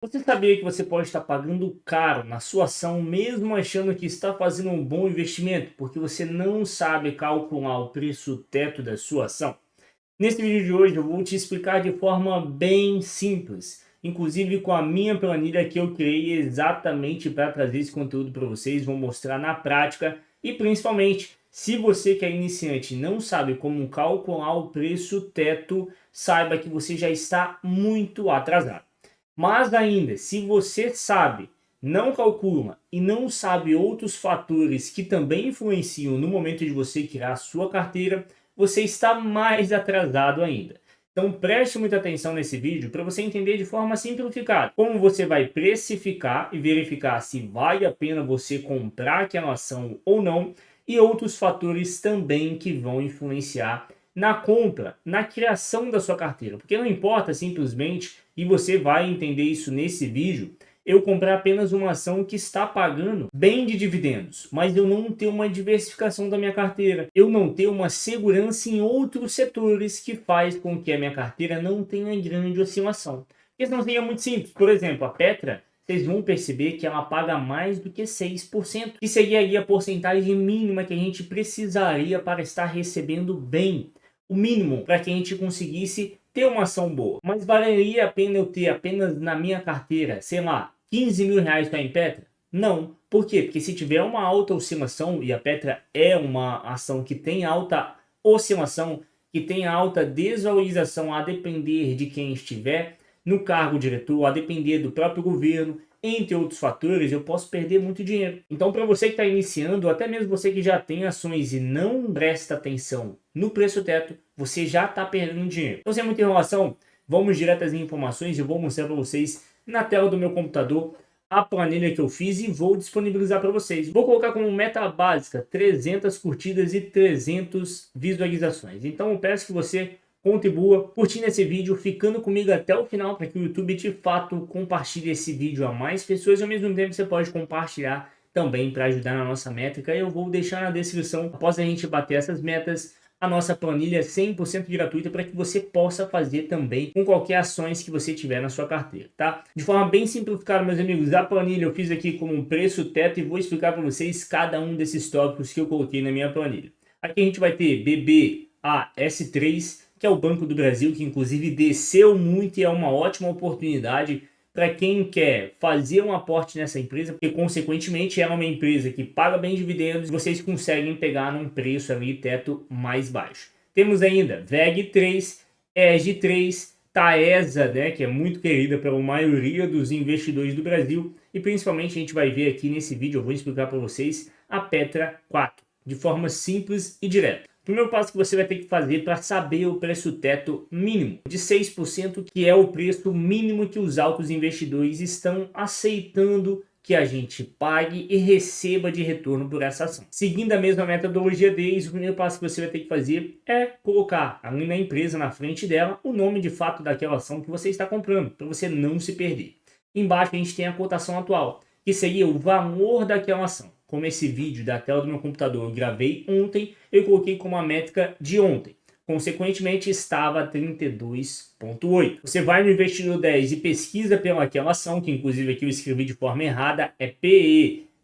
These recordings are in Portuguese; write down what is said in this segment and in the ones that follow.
Você sabia que você pode estar pagando caro na sua ação mesmo achando que está fazendo um bom investimento, porque você não sabe calcular o preço teto da sua ação? Nesse vídeo de hoje eu vou te explicar de forma bem simples, inclusive com a minha planilha que eu criei exatamente para trazer esse conteúdo para vocês, vou mostrar na prática e principalmente, se você que é iniciante e não sabe como calcular o preço teto, saiba que você já está muito atrasado. Mas ainda, se você sabe, não calcula e não sabe outros fatores que também influenciam no momento de você criar a sua carteira, você está mais atrasado ainda. Então preste muita atenção nesse vídeo para você entender de forma simplificada como você vai precificar e verificar se vale a pena você comprar aquela ação ou não e outros fatores também que vão influenciar na compra, na criação da sua carteira. Porque não importa simplesmente, e você vai entender isso nesse vídeo, eu comprar apenas uma ação que está pagando bem de dividendos, mas eu não ter uma diversificação da minha carteira, eu não ter uma segurança em outros setores que faz com que a minha carteira não tenha grande oscilação. Porque senão seria muito simples. Por exemplo, a Petra, vocês vão perceber que ela paga mais do que 6%, que seria aí a porcentagem mínima que a gente precisaria para estar recebendo bem, o mínimo para que a gente conseguisse ter uma ação boa. Mas valeria a pena eu ter apenas na minha carteira, sei lá, 15 mil reais para em Petra? Não. Por quê? Porque se tiver uma alta oscilação, e a Petra é uma ação que tem alta oscilação, que tem alta desvalorização a depender de quem estiver no cargo diretor, a depender do próprio governo, entre outros fatores, eu posso perder muito dinheiro. Então, para você que está iniciando, ou até mesmo você que já tem ações e não presta atenção no preço teto, você já está perdendo dinheiro. Então, sem muita enrolação, vamos direto às informações. Eu vou mostrar para vocês na tela do meu computador a planilha que eu fiz e vou disponibilizar para vocês. Vou colocar como meta básica 300 curtidas e 300 visualizações. Então, eu peço que você contribua curtindo esse vídeo, ficando comigo até o final para que o YouTube de fato compartilhe esse vídeo a mais pessoas e ao mesmo tempo você pode compartilhar também para ajudar na nossa métrica. Eu vou deixar na descrição, após a gente bater essas metas, a nossa planilha 100% gratuita para que você possa fazer também com qualquer ações que você tiver na sua carteira, tá? De forma bem simplificada, meus amigos, a planilha eu fiz aqui como um preço teto e vou explicar para vocês cada um desses tópicos que eu coloquei na minha planilha. Aqui a gente vai ter BBAS3, que é o Banco do Brasil, que inclusive desceu muito e é uma ótima oportunidade para quem quer fazer um aporte nessa empresa, porque consequentemente ela é uma empresa que paga bem dividendos e vocês conseguem pegar num preço ali, teto mais baixo. Temos ainda VEG3, EG3, Taesa, né, que é muito querida pela maioria dos investidores do Brasil, e principalmente a gente vai ver aqui nesse vídeo, eu vou explicar para vocês, a Petra 4, de forma simples e direta. O primeiro passo que você vai ter que fazer para saber o preço teto mínimo de 6%, que é o preço mínimo que os altos investidores estão aceitando que a gente pague e receba de retorno por essa ação. Seguindo a mesma metodologia deles, o primeiro passo que você vai ter que fazer é colocar ali na empresa, na frente dela, o nome de fato daquela ação que você está comprando, para você não se perder. Embaixo a gente tem a cotação atual, que seria o valor daquela ação. Como esse vídeo da tela do meu computador eu gravei ontem, eu coloquei como a métrica de ontem. Consequentemente, estava 32,8. Você vai no Investidor 10 e pesquisa pelaquela ação, que inclusive aqui eu escrevi de forma errada, é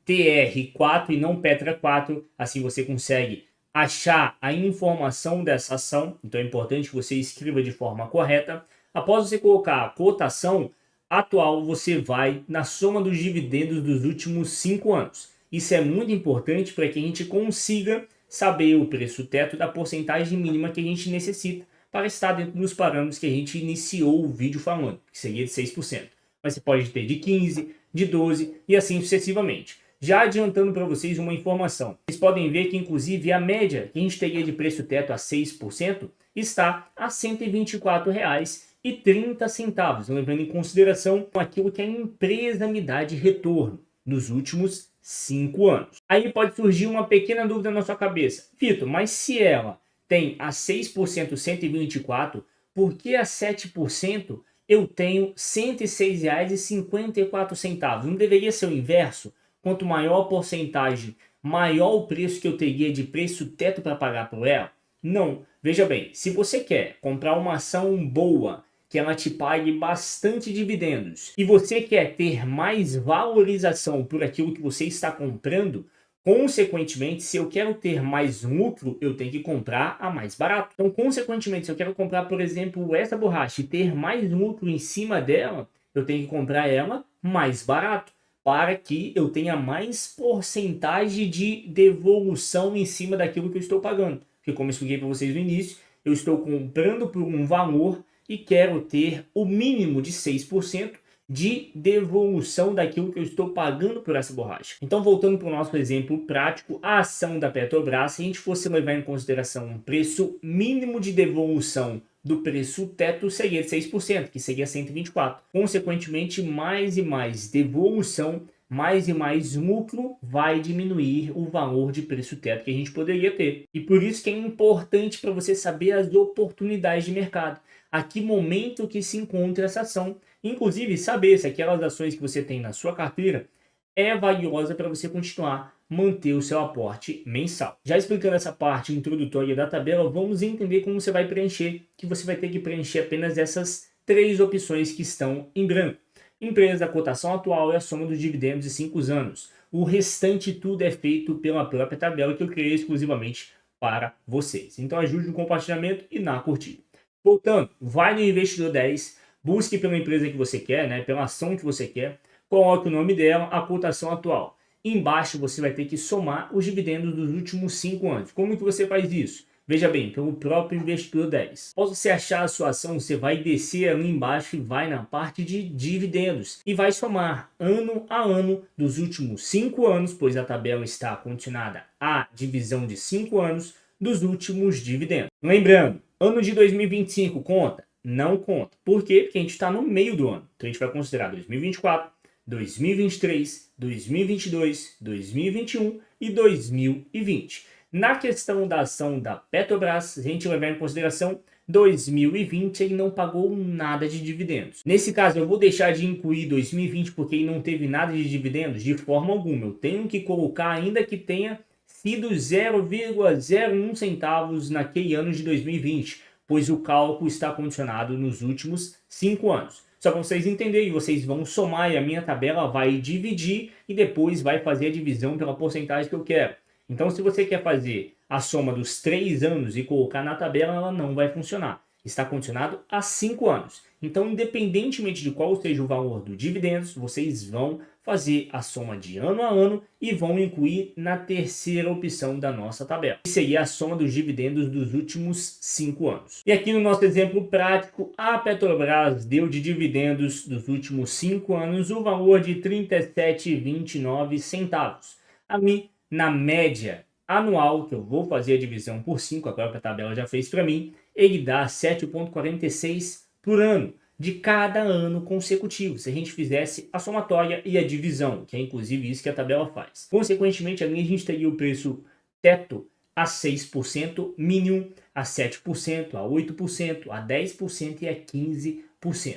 PETR4 e não Petra 4. Assim você consegue achar a informação dessa ação. Então é importante que você escreva de forma correta. Após você colocar a cotação atual, você vai na soma dos dividendos dos últimos 5 anos. Isso é muito importante para que a gente consiga saber o preço teto da porcentagem mínima que a gente necessita para estar dentro dos parâmetros que a gente iniciou o vídeo falando, que seria de 6%. Mas você pode ter de 15%, de 12% e assim sucessivamente. Já adiantando para vocês uma informação, vocês podem ver que inclusive a média que a gente teria de preço teto a 6% está a R$ 124,30, levando em consideração aquilo que a empresa me dá de retorno nos últimos 5 anos. Aí pode surgir uma pequena dúvida na sua cabeça. Vitor, mas se ela tem a 6% 124, por que a 7% eu tenho R$ 106,54? Não deveria ser o inverso? Quanto maior a porcentagem, maior o preço que eu teria de preço teto para pagar por ela? Não. Veja bem, se você quer comprar uma ação boa que ela te pague bastante dividendos e você quer ter mais valorização por aquilo que você está comprando, consequentemente, se eu quero ter mais lucro, eu tenho que comprar a mais barato. Então, consequentemente, se eu quero comprar, por exemplo, essa borracha e ter mais lucro em cima dela, eu tenho que comprar ela mais barato, para que eu tenha mais porcentagem de devolução em cima daquilo que eu estou pagando. Porque, como eu expliquei para vocês no início, eu estou comprando por um valor e quero ter o mínimo de 6% de devolução daquilo que eu estou pagando por essa borracha. Então, voltando para o nosso exemplo prático, a ação da Petrobras, se a gente fosse levar em consideração um preço mínimo de devolução do preço teto, seria de 6%, que seria 124. Consequentemente, mais e mais devolução, mais e mais lucro vai diminuir o valor de preço teto que a gente poderia ter. E por isso que é importante para você saber as oportunidades de mercado. A que momento que se encontra essa ação. Inclusive, saber se aquelas ações que você tem na sua carteira é valiosa para você continuar manter o seu aporte mensal. Já explicando essa parte introdutória da tabela, vamos entender como você vai preencher, que você vai ter que preencher apenas essas 3 opções que estão em branco. Empresa, a cotação atual é a soma dos dividendos de 5 anos. O restante tudo é feito pela própria tabela que eu criei exclusivamente para vocês. Então ajude no compartilhamento e na curtida. Voltando, vai no Investidor 10, busque pela empresa que você quer, né, pela ação que você quer, coloque o nome dela, a cotação atual. Embaixo você vai ter que somar os dividendos dos últimos 5 anos. Como que você faz isso? Veja bem, pelo próprio Investidor 10. Após você achar a sua ação, você vai descer ali embaixo e vai na parte de dividendos. E vai somar ano a ano dos últimos 5 anos, pois a tabela está condicionada à divisão de 5 anos dos últimos dividendos. Lembrando, ano de 2025 conta? Não conta. Por quê? Porque a gente está no meio do ano. Então a gente vai considerar 2024, 2023, 2022, 2021 e 2020. Na questão da ação da Petrobras, a gente levar em consideração 2020 ele não pagou nada de dividendos. Nesse caso, eu vou deixar de incluir 2020 porque ele não teve nada de dividendos de forma alguma. Eu tenho que colocar ainda que tenha sido 0,01 centavos naquele ano de 2020, pois o cálculo está condicionado nos últimos 5 anos. Só para vocês entenderem, vocês vão somar e a minha tabela vai dividir e depois vai fazer a divisão pela porcentagem que eu quero. Então, se você quer fazer a soma dos 3 anos e colocar na tabela, ela não vai funcionar. Está condicionado a 5 anos. Então, independentemente de qual seja o valor do dividendos, vocês vão fazer a soma de ano a ano e vão incluir na terceira opção da nossa tabela, que seria a soma dos dividendos dos últimos 5 anos. E aqui no nosso exemplo prático, a Petrobras deu de dividendos dos últimos 5 anos o valor de 37,29 centavos. Ali, na média anual, que eu vou fazer a divisão por 5, a própria tabela já fez para mim, ele dá 7,46 por ano, de cada ano consecutivo, se a gente fizesse a somatória e a divisão, que é inclusive isso que a tabela faz. Consequentemente, ali a gente teria o preço teto a 6%, mínimo a 7%, a 8%, a 10% e a 15%.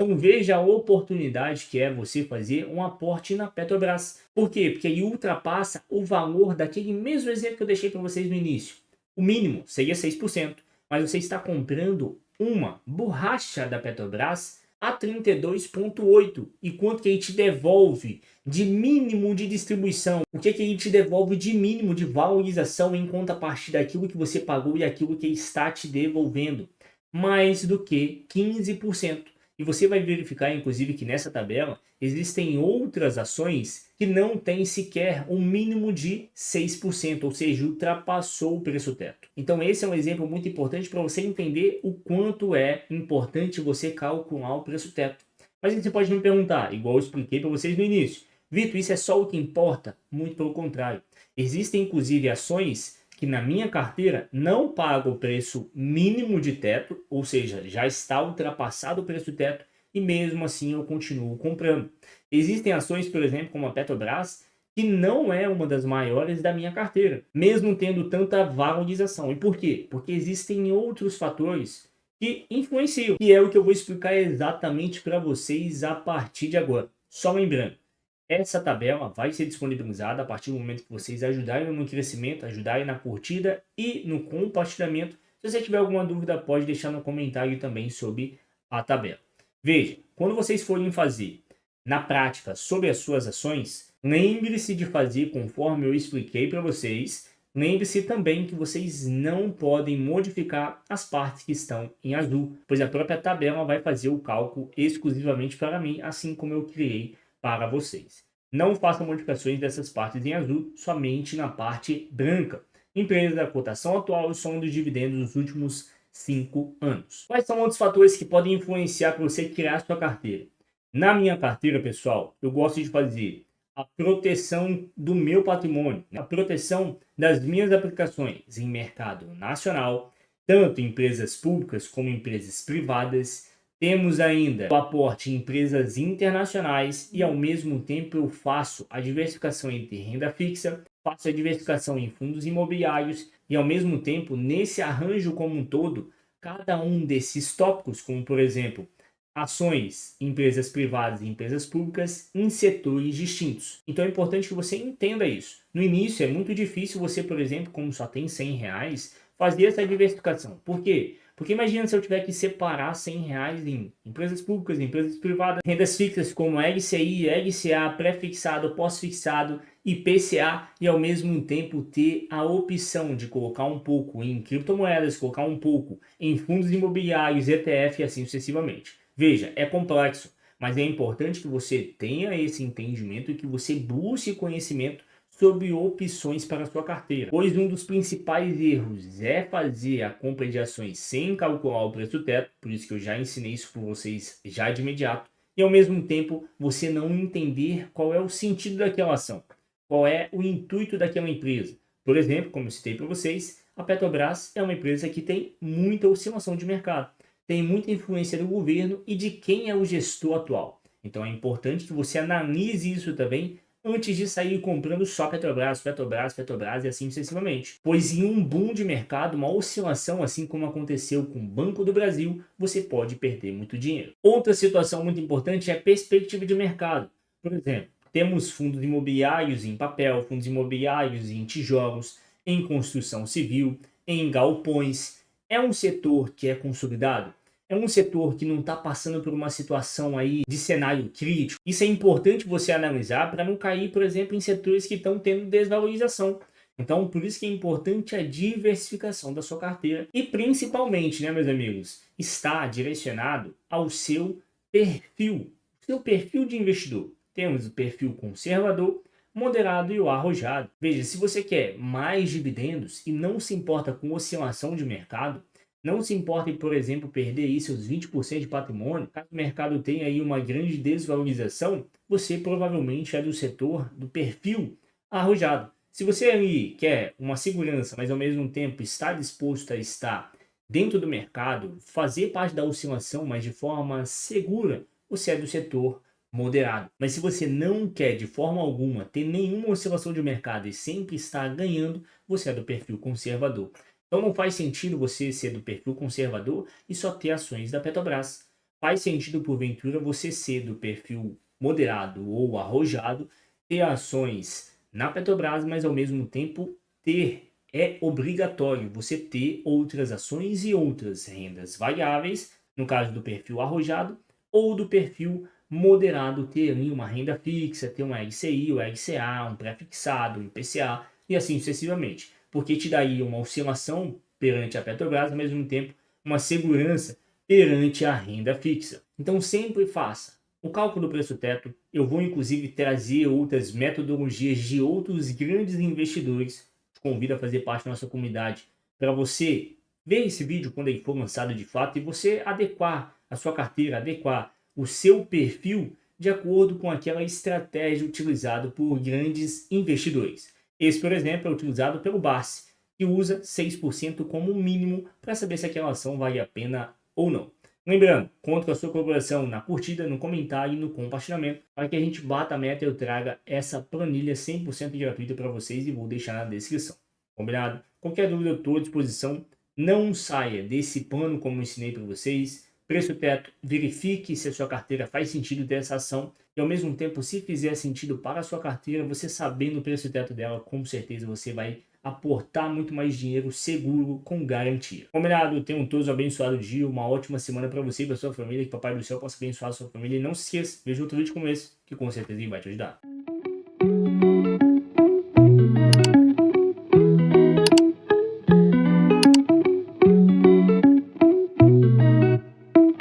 Então veja a oportunidade que é você fazer um aporte na Petrobras. Por quê? Porque ele ultrapassa o valor daquele mesmo exemplo que eu deixei para vocês no início. O mínimo seria 6%, mas você está comprando uma borracha da Petrobras a 32,8. E quanto que ele te devolve de mínimo de distribuição? O que ele te devolve de mínimo de valorização em contrapartida daquilo que você pagou e aquilo que ele está te devolvendo? Mais do que 15%. E você vai verificar, inclusive, que nessa tabela existem outras ações que não têm sequer um mínimo de 6%, ou seja, ultrapassou o preço teto. Então esse é um exemplo muito importante para você entender o quanto é importante você calcular o preço teto. Mas você pode me perguntar, igual eu expliquei para vocês no início, Vitor, isso é só o que importa? Muito pelo contrário. Existem, inclusive, ações que na minha carteira não paga o preço mínimo de teto, ou seja, já está ultrapassado o preço teto e mesmo assim eu continuo comprando. Existem ações, por exemplo, como a Petrobras, que não é uma das maiores da minha carteira, mesmo tendo tanta valorização. E por quê? Porque existem outros fatores que influenciam, e é o que eu vou explicar exatamente para vocês a partir de agora. Só lembrando, essa tabela vai ser disponibilizada a partir do momento que vocês ajudarem no crescimento, ajudarem na curtida e no compartilhamento. Se você tiver alguma dúvida, pode deixar no comentário também sobre a tabela. Veja, quando vocês forem fazer na prática sobre as suas ações, lembre-se de fazer conforme eu expliquei para vocês. Lembre-se também que vocês não podem modificar as partes que estão em azul, pois a própria tabela vai fazer o cálculo exclusivamente para mim, assim como eu criei para vocês. Não façam modificações dessas partes em azul, somente na parte branca. Empresa da cotação atual e som dos dividendos nos últimos 5 anos. Quais são outros fatores que podem influenciar para você criar sua carteira? Na minha carteira, pessoal, eu gosto de fazer a proteção do meu patrimônio, a proteção das minhas aplicações em mercado nacional, tanto empresas públicas como empresas privadas. Temos ainda o aporte em empresas internacionais e, ao mesmo tempo, eu faço a diversificação entre renda fixa, faço a diversificação em fundos imobiliários e, ao mesmo tempo, nesse arranjo como um todo, cada um desses tópicos, como por exemplo, ações, empresas privadas e empresas públicas em setores distintos. Então é importante que você entenda isso. No início é muito difícil você, por exemplo, como só tem R$ 100, fazer essa diversificação. Por quê? Porque imagina se eu tiver que separar R$ 100 em empresas públicas, empresas privadas, rendas fixas como LCI, LCA, pré-fixado, pós-fixado, IPCA e ao mesmo tempo ter a opção de colocar um pouco em criptomoedas, colocar um pouco em fundos imobiliários, ETF e assim sucessivamente. Veja, é complexo, mas é importante que você tenha esse entendimento e que você busque conhecimento sobre opções para a sua carteira, pois um dos principais erros é fazer a compra de ações sem calcular o preço teto, por isso que eu já ensinei isso para vocês já de imediato, e ao mesmo tempo você não entender qual é o sentido daquela ação, qual é o intuito daquela empresa. Por exemplo, como eu citei para vocês, a Petrobras é uma empresa que tem muita oscilação de mercado, tem muita influência do governo e de quem é o gestor atual. Então é importante que você analise isso também antes de sair comprando só Petrobras, Petrobras, Petrobras e assim sucessivamente. Pois em um boom de mercado, uma oscilação assim como aconteceu com o Banco do Brasil, você pode perder muito dinheiro. Outra situação muito importante é a perspectiva de mercado. Por exemplo, temos fundos imobiliários em papel, fundos imobiliários em tijolos, em construção civil, em galpões. É um setor que é consolidado? É um setor que não está passando por uma situação aí de cenário crítico. Isso é importante você analisar para não cair, por exemplo, em setores que estão tendo desvalorização. Então, por isso que é importante a diversificação da sua carteira e principalmente, né, meus amigos, está direcionado ao seu perfil de investidor. Temos o perfil conservador, moderado e o arrojado. Veja, se você quer mais dividendos e não se importa com oscilação de mercado, não se importa em, por exemplo, perder aí seus 20% de patrimônio, caso o mercado tenha aí uma grande desvalorização, você provavelmente é do setor do perfil arrojado. Se você ali quer uma segurança, mas ao mesmo tempo está disposto a estar dentro do mercado, fazer parte da oscilação, mas de forma segura, você é do setor moderado. Mas se você não quer de forma alguma ter nenhuma oscilação de mercado e sempre estar ganhando, você é do perfil conservador. Então não faz sentido você ser do perfil conservador e só ter ações da Petrobras. Faz sentido, porventura, você ser do perfil moderado ou arrojado, ter ações na Petrobras, mas ao mesmo tempo é obrigatório você ter outras ações e outras rendas variáveis, no caso do perfil arrojado, ou do perfil moderado, ter ali uma renda fixa, ter um LCI, o LCA, um pré-fixado, um IPCA e assim sucessivamente. Porque te daria uma oscilação perante a Petrobras, ao mesmo tempo uma segurança perante a renda fixa. Então sempre faça o cálculo do preço teto. Eu vou inclusive trazer outras metodologias de outros grandes investidores. Te convido a fazer parte da nossa comunidade para você ver esse vídeo quando ele for lançado de fato e você adequar a sua carteira, adequar o seu perfil de acordo com aquela estratégia utilizada por grandes investidores. Esse, por exemplo, é utilizado pelo BACE, que usa 6% como mínimo para saber se aquela ação vale a pena ou não. Lembrando, conto com a sua colaboração na curtida, no comentário e no compartilhamento para que a gente bata a meta e eu traga essa planilha 100% gratuita para vocês e vou deixar na descrição. Combinado? Qualquer dúvida eu estou à disposição. Não saia desse plano como eu ensinei para vocês. Preço teto, verifique se a sua carteira faz sentido ter essa ação e ao mesmo tempo, se fizer sentido para a sua carteira, você sabendo o preço teto dela, com certeza você vai aportar muito mais dinheiro seguro com garantia. Combinado? Tenham todos um abençoado dia, uma ótima semana para você e para sua família, que Papai do Céu possa abençoar a sua família. E não se esqueça, veja outro vídeo como esse, que com certeza vai te ajudar.